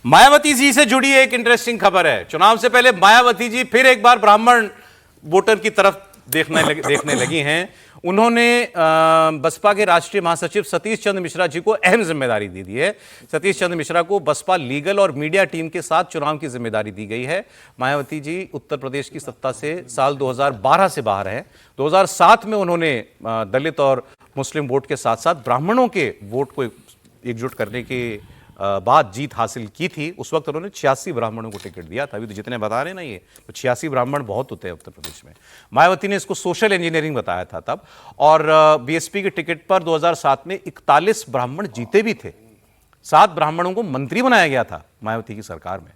मायावती जी से जुड़ी एक इंटरेस्टिंग खबर है। चुनाव से पहले मायावती जी फिर एक बार ब्राह्मण वोटर की तरफ देखने लगी हैं। उन्होंने बसपा के राष्ट्रीय महासचिव सतीश चंद्र मिश्रा जी को अहम जिम्मेदारी दी है। सतीश चंद्र मिश्रा को बसपा लीगल और मीडिया टीम के साथ चुनाव की जिम्मेदारी दी गई है। मायावती जी उत्तर प्रदेश की सत्ता से साल 2012 से बाहर हैं। 2007 में उन्होंने दलित और मुस्लिम वोट के साथ साथ ब्राह्मणों के वोट को एकजुट करने के बाद जीत हासिल की थी। उस वक्त उन्होंने 86 ब्राह्मणों को टिकट दिया था। अभी तो जितने बता रहे हैं ना, ये तो 86 ब्राह्मण बहुत होते हैं उत्तर प्रदेश में। मायावती ने इसको सोशल इंजीनियरिंग बताया था तब, और बीएसपी के टिकट पर 2007 में 41 ब्राह्मण जीते भी थे। 7 ब्राह्मणों को मंत्री बनाया गया था मायावती की सरकार में।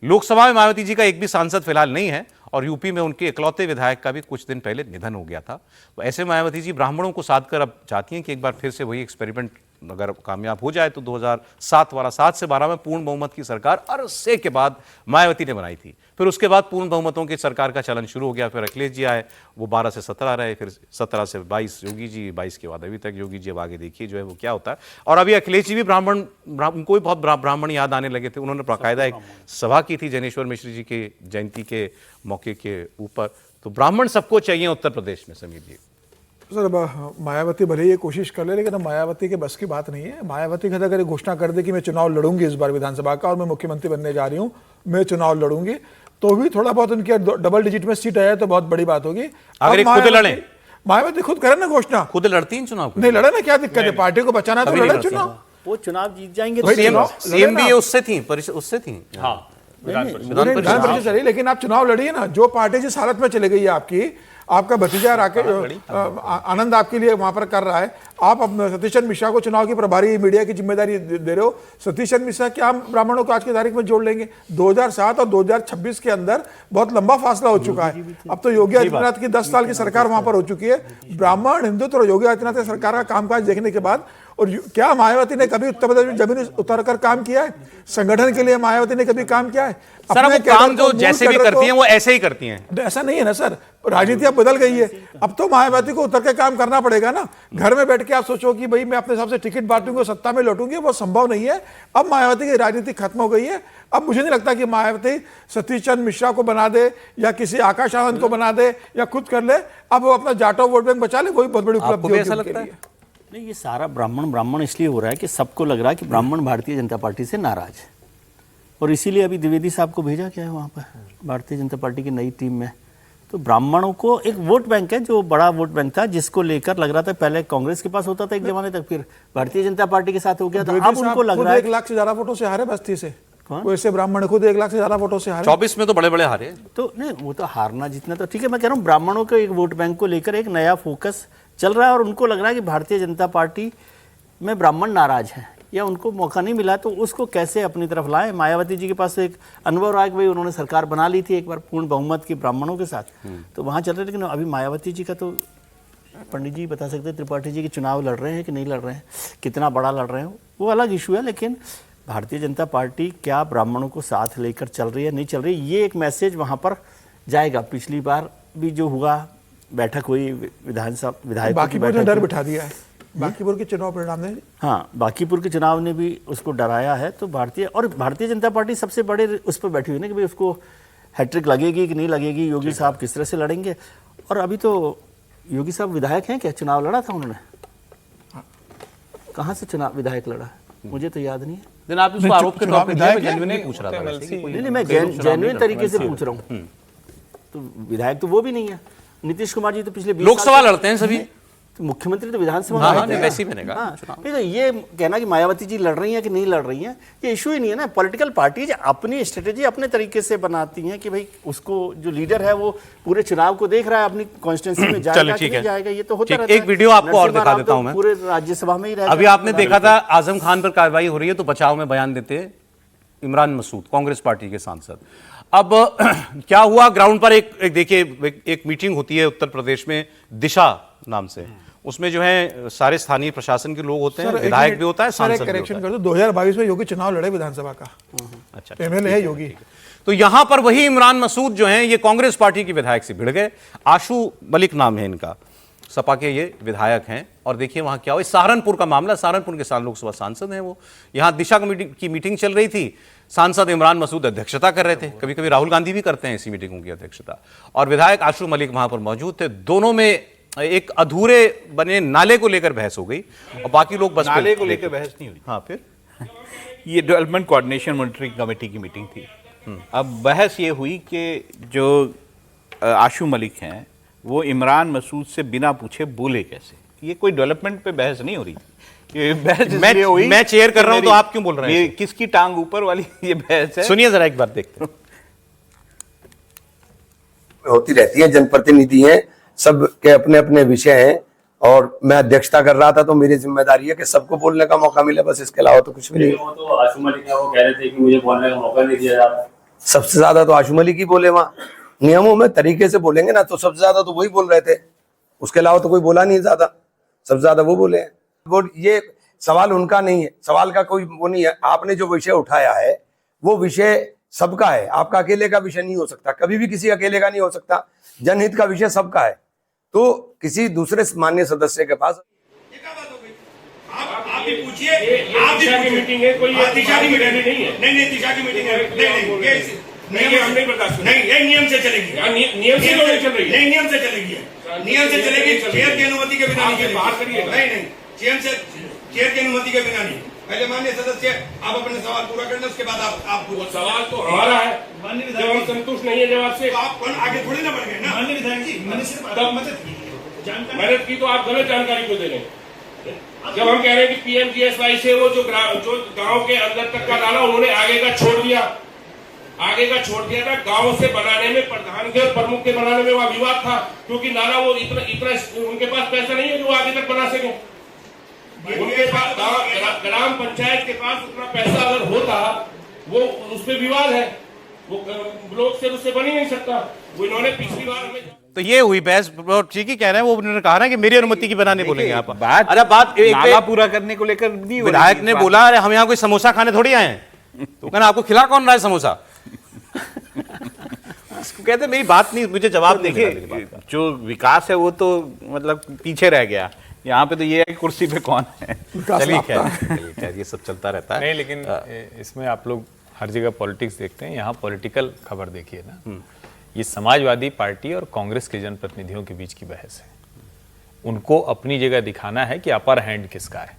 लोकसभा में मायावती जी का एक भी सांसद फिलहाल नहीं है, और यूपी में उनके इकलौते विधायक का भी कुछ दिन पहले निधन हो गया था। तो ऐसे मायावती जी ब्राह्मणों को साध कर अब चाहती हैं कि एक बार फिर से वही एक्सपेरिमेंट अगर कामयाब हो जाए तो 2007 से 12 में पूर्ण बहुमत की सरकार अरसे के बाद मायावती ने बनाई थी। फिर उसके बाद पूर्ण बहुमतों की सरकार का चलन शुरू हो गया। फिर अखिलेश जी आए, वो 12 से 17 रहे, फिर 17 से 22 योगी जी, 22 के बाद अभी तक योगी जी। अब आगे देखिए जो है वो क्या होता है। और अभी अखिलेश जी भी उनको भी बहुत ब्राह्मण याद आने लगे थे। उन्होंने बाकायदा एक सभा की थी जैनेश्वर मिश्र जी के जयंती के मौके के ऊपर। तो ब्राह्मण सबको चाहिए उत्तर प्रदेश में। समीर जी सर, मायावती भले ये कोशिश कर ले, लेकिन मायावती के बस की बात नहीं है। मायावती का अगर घोषणा कर दे कि मैं चुनाव लड़ूंगी इस बार विधानसभा का और मैं मुख्यमंत्री बनने जा रही हूँ, मैं चुनाव लड़ूंगी, तो भी थोड़ा बहुत उनके डबल डिजिट में सीट आया तो बहुत बड़ी बात होगी। अगर खुद लड़े, मायावती खुद करे ना घोषणा, खुद लड़ती हैं चुनाव, नहीं लड़े ना, क्या दिक्कत है? पार्टी को बचाना तो लड़े चुनाव, वो चुनाव जीत जाएंगे। सीएम भी उससे थी, उससे थी। हाँ, विधान परिषद चली, लेकिन आप चुनाव लड़िए ना। जो पार्टी जिस हालत में चली गई है आपकी, आपका भतीजा आनंद आपके लिए वहां पर कर रहा है, आप सतीश चंद्र मिश्रा को चुनाव की प्रभारी मीडिया की जिम्मेदारी दे रहे हो। सतीश चंद्र मिश्रा क्या ब्राह्मणों को आज की तारीख में जोड़ लेंगे? 2007 और 2026 के अंदर बहुत लंबा फासला हो चुका है। अब तो योगी आदित्यनाथ की 10 साल की सरकार वहां पर हो चुकी है। ब्राह्मण हिंदुत्व और योगी आदित्यनाथ की सरकार का कामकाज देखने के बाद, और क्या मायावती ने कभी उत्तर प्रदेश में जमीन उतरकर काम किया है? संगठन के लिए मायावती ने कभी काम किया है? सर, वो काम जो जैसे भी करती हैं वो ऐसे ही करती हैं। ऐसा नहीं है ना सर, राजनीति अब बदल गई है। अब तो मायावती को उतर के काम करना पड़ेगा ना। घर में बैठ के आप सोचो कि भाई मैं अपने हिसाब से टिकट बांटूंगी, सत्ता में लौटूंगी, वो संभव नहीं है। अब मायावती की राजनीति खत्म हो गई है। अब मुझे नहीं लगता कि मायावती सतीश चंद्र मिश्रा को बना दे या किसी आकाश आनंद को बना दे या खुद कर ले। अब वो अपना जाटो वोट बैंक बचा ले, वही बहुत बड़ी उपलब्धि ऐसा लगता है। नहीं, ये सारा ब्राह्मण इसलिए हो रहा है कि सबको लग रहा है कि ब्राह्मण भारतीय जनता पार्टी से नाराज है, और इसीलिए अभी द्विवेदी साहब को भेजा गया है वहाँ पर भारतीय जनता पार्टी की नई टीम में। तो ब्राह्मणों को एक वोट बैंक है, जो बड़ा वोट बैंक था, जिसको लेकर लग रहा था पहले कांग्रेस के पास होता था एक जमाने तक, फिर भारतीय जनता पार्टी के साथ हो गया। तो अब उनको लग रहा है 1 लाख से ज्यादा वोटों से हारे बस्ती से। वैसे ब्राह्मण खुद 1 लाख से ज्यादा वोटों से हारे। 24 में तो बड़े बड़े हारे। तो नहीं, वो तो हारना जीतना तो ठीक है। मैं कह रहा हूँ ब्राह्मणों के एक वोट बैंक को लेकर एक नया फोकस चल रहा है, और उनको लग रहा है कि भारतीय जनता पार्टी में ब्राह्मण नाराज है या उनको मौका नहीं मिला, तो उसको कैसे अपनी तरफ लाएं। मायावती जी के पास एक अनुभव रहा है कि भाई उन्होंने सरकार बना ली थी एक बार पूर्ण बहुमत की ब्राह्मणों के साथ, तो वहाँ चल रहे। लेकिन अभी मायावती जी का तो पंडित जी बता सकते हैं, त्रिपाठी जी के चुनाव लड़ रहे हैं कि नहीं लड़ रहे हैं, कितना बड़ा लड़ रहे हैं, वो अलग इशू है। लेकिन भारतीय जनता पार्टी क्या ब्राह्मणों को साथ लेकर चल रही है, नहीं चल रही, ये एक मैसेज वहाँ पर जाएगा। पिछली बार भी जो हुआ, बैठक हुई विधानसभा विधायकों की बैठक, डर बिठा दिया है बांकीपुर के चुनाव परिणाम ने। हाँ, बांकीपुर के चुनाव ने भी उसको डराया है। तो भारतीय जनता पार्टी सबसे बड़े उस पर बैठी हुई ना कि भाई उसको हैट्रिक लगेगी कि नहीं लगेगी, योगी साहब किस तरह से लड़ेंगे। और अभी तो योगी साहब विधायक हैं क्या? चुनाव लड़ा था उन्होंने? कहाँ से चुनाव विधायक लड़ा है मुझे तो याद नहीं है। आप इसको आरोप के तौर पे जेन्युइनली पूछ रहा था। नहीं, मैं जेन्युइन तरीके से पूछ रहा हूँ। तो विधायक तो वो भी नहीं है। नीतीश कुमार जी तो पिछले 20 लोकसभा लड़ते हैं सभी, तो मुख्यमंत्री तो विधानसभा में नहीं, वैसे ही बनेगा। नहीं, तो ये कहना कि मायावती जी लड़ रही हैं कि नहीं लड़ रही हैं, ये इशू ही नहीं है ना। पॉलिटिकल पार्टीज अपनी स्ट्रेटेजी अपने तरीके से बनाती हैं कि भाई उसको जो लीडर है वो पूरे चुनाव को देख रहा है, अपनी कॉन्स्टिट्यूंसी में जाएगा कि नहीं जाएगा, ये तो होता रहता है। एक वीडियो आपको और दिखा देता हूं मैं। पूरे राज्यसभा में ही रहेगा। अभी आपने देखा था आजम खान पर कार्रवाई हो रही है तो बचाव में बयान देते इमरान मसूद, कांग्रेस पार्टी के सांसद। अब क्या हुआ ग्राउंड पर, एक देखिए एक मीटिंग होती है उत्तर प्रदेश में दिशा नाम से। उसमें जो है सारे स्थानीय प्रशासन के लोग होते हैं, विधायक भी होता है, सांसद भी होता है। करेक्शन कर दो, 2022 में योगी चुनाव लड़े विधानसभा का। अच्छा, एमएलए है योगी। तो यहां पर वही इमरान मसूद जो हैं ये कांग्रेस पार्टी के विधायक से भिड़ गए। आशू मलिक नाम है इनका। सपा के ये विधायक हैं। और देखिए वहां क्या हुआ, सहारनपुर का मामला, सहारनपुर के लोकसभा सांसद हैं वो, यहां दिशा कमेटी की मीटिंग चल रही थी, सांसद इमरान मसूद अध्यक्षता कर रहे थे, कभी कभी राहुल गांधी भी करते हैं ऐसी मीटिंगों की अध्यक्षता, और विधायक आशु मलिक वहां पर मौजूद थे। दोनों में एक अधूरे बने नाले को लेकर बहस हो गई और बाकी लोग बस नाले को लेकर बहस नहीं हुई। हाँ, फिर ये डेवलपमेंट कोऑर्डिनेशन मॉनिटरिंग कमेटी की मीटिंग थी। अब बहस ये हुई कि जो आशु मलिक हैं वो इमरान मसूद से बिना पूछे बोले कैसे। ये कोई डेवलपमेंट पे बहस नहीं हो रही थी, ये बहस इसलिए हुई। मैं चेयर कर रहा हूं तो आप क्यों बोल रहे हैं? ये किसकी टांग ऊपर वाली ये बहस है। सुनिए जरा एक बार, देखते हैं। होती रहती है, जनप्रतिनिधि हैं, सब के अपने अपने विषय हैं, और मैं अध्यक्षता कर रहा था तो मेरी जिम्मेदारी है कि सबको बोलने का मौका मिले, बस इसके अलावा तो कुछ भी नहीं। वो तो आशु मलिक है, वो कह रहे थे कि मुझे बोलने का मौका नहीं दिया जाता। सबसे ज्यादा तो आशु मलिक ही बोले, वहां नियमों में तरीके से बोलेंगे ना, तो सबसे ज्यादा तो वही बोल रहे थे, उसके अलावा तो कोई बोला नहीं ज्यादा, सबसे ज्यादा वो बोले हैं। वो ये सवाल उनका नहीं है, सवाल का कोई वो नहीं है। आपने जो विषय उठाया है वो विषय सबका है, आपका अकेले का विषय नहीं हो सकता, कभी भी किसी अकेले का नहीं हो सकता। जनहित का विषय सबका है, तो किसी दूसरे माननीय सदस्य के पास आप भी पूछिए, आप दिशा की मीटिंग है, कोई दिशा की मीटिंग नहीं है। नहीं, दिशा की मीटिंग है, नहीं, हम नहीं बर्दाश्त, नहीं, ये नियम से चलेगी, नियम से चल रही है, नहीं, नियम से चलेगी, नियम से चलेगी, चेयर की अनुमति के बिना नहीं, बाहर करिए, नहीं, चेयर की अनुमति के बिना नहीं। पहले माननीय सदस्य आप अपने सवाल पूरा कर लें, उसके बाद आप सवाल तो हमारा है, जब हम संतुष्ट नहीं है जवाब से, तो आप आगे थोड़ी ना बढ़ गए ना। माननीय विधायक जी, मैंने सिर्फ मदद की तो आप गलत जानकारी को दे रहे हैं। जब हम कह रहे हैं कि पीएमजीएसवाई से वो जो गांव के अंदर तक का नाला उन्होंने आगे का छोड़ दिया था, गांव से बनाने में, प्रधान के और प्रमुख के बनाने में वहां विवाद था, क्योंकि नाला वो इतना उनके पास पैसा नहीं है कि वो आगे तक बना सके। उनके पास ग्राम पंचायत के पास उतना पैसा अगर होता, वो उस पर विवाद है, वो ब्लॉक से उससे बन ही नहीं सकता। वो इन्होंने पिछली बार हमें, तो ये हुई बहस, ठीक ही कह रहे हैं वो, उन्होंने कहा ना कि मेरी अनुमति की बनाने बोलेंगे आप। बात नाला पूरा करने को लेकर नहीं हो रही। विधायक ने बोला अरे हम यहाँ कोई समोसा खाने थोड़ी आए हैं, तो कहना आपको खिला कौन रहा है समोसा? उसको कहते मेरी बात नहीं, मुझे जवाब देखिए, जो विकास है वो तो मतलब पीछे रह गया। यहाँ पे तो ये है कि कुर्सी पे कौन है। चलिए खैर ये सब चलता रहता है। नहीं, लेकिन इसमें आप लोग हर जगह पॉलिटिक्स देखते हैं, यहाँ पॉलिटिकल खबर देखिए ना। ये समाजवादी पार्टी और कांग्रेस के जनप्रतिनिधियों के बीच की बहस है। उनको अपनी जगह दिखाना है कि अपर हैंड किसका है।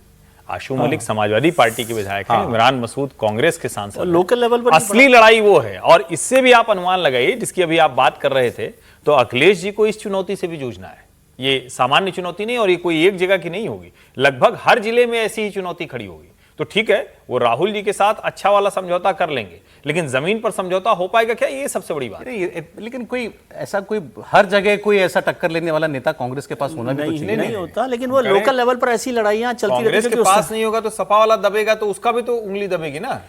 आशु मलिक समाजवादी पार्टी के विधायक हैं, इमरान मसूद कांग्रेस के सांसद हैं। लोकल लेवल पर असली लड़ाई वो है। और इससे भी आप अनुमान लगाइए, जिसकी अभी आप बात कर रहे थे, तो अखिलेश जी को इस चुनौती से भी जूझना है। ये सामान्य चुनौती नहीं, और ये कोई एक जगह की नहीं होगी, लगभग हर जिले में ऐसी ही चुनौती खड़ी होगी। तो ठीक है, वो राहुल जी के साथ अच्छा वाला समझौता कर लेंगे, लेकिन जमीन पर समझौता हो पाएगा क्या, ये सबसे बड़ी बात है। लेकिन कोई ऐसा, कोई हर जगह कोई ऐसा टक्कर लेने वाला नेता कांग्रेस के पास होना भी तो चाहिए। नहीं होता, लेकिन वो लोकल लेवल पर ऐसी लड़ाइयां चलती रहती कांग्रेस है। के पास नहीं होगा तो सपा वाला दबेगा, तो उसका भी तो उंगली दबेगी ना।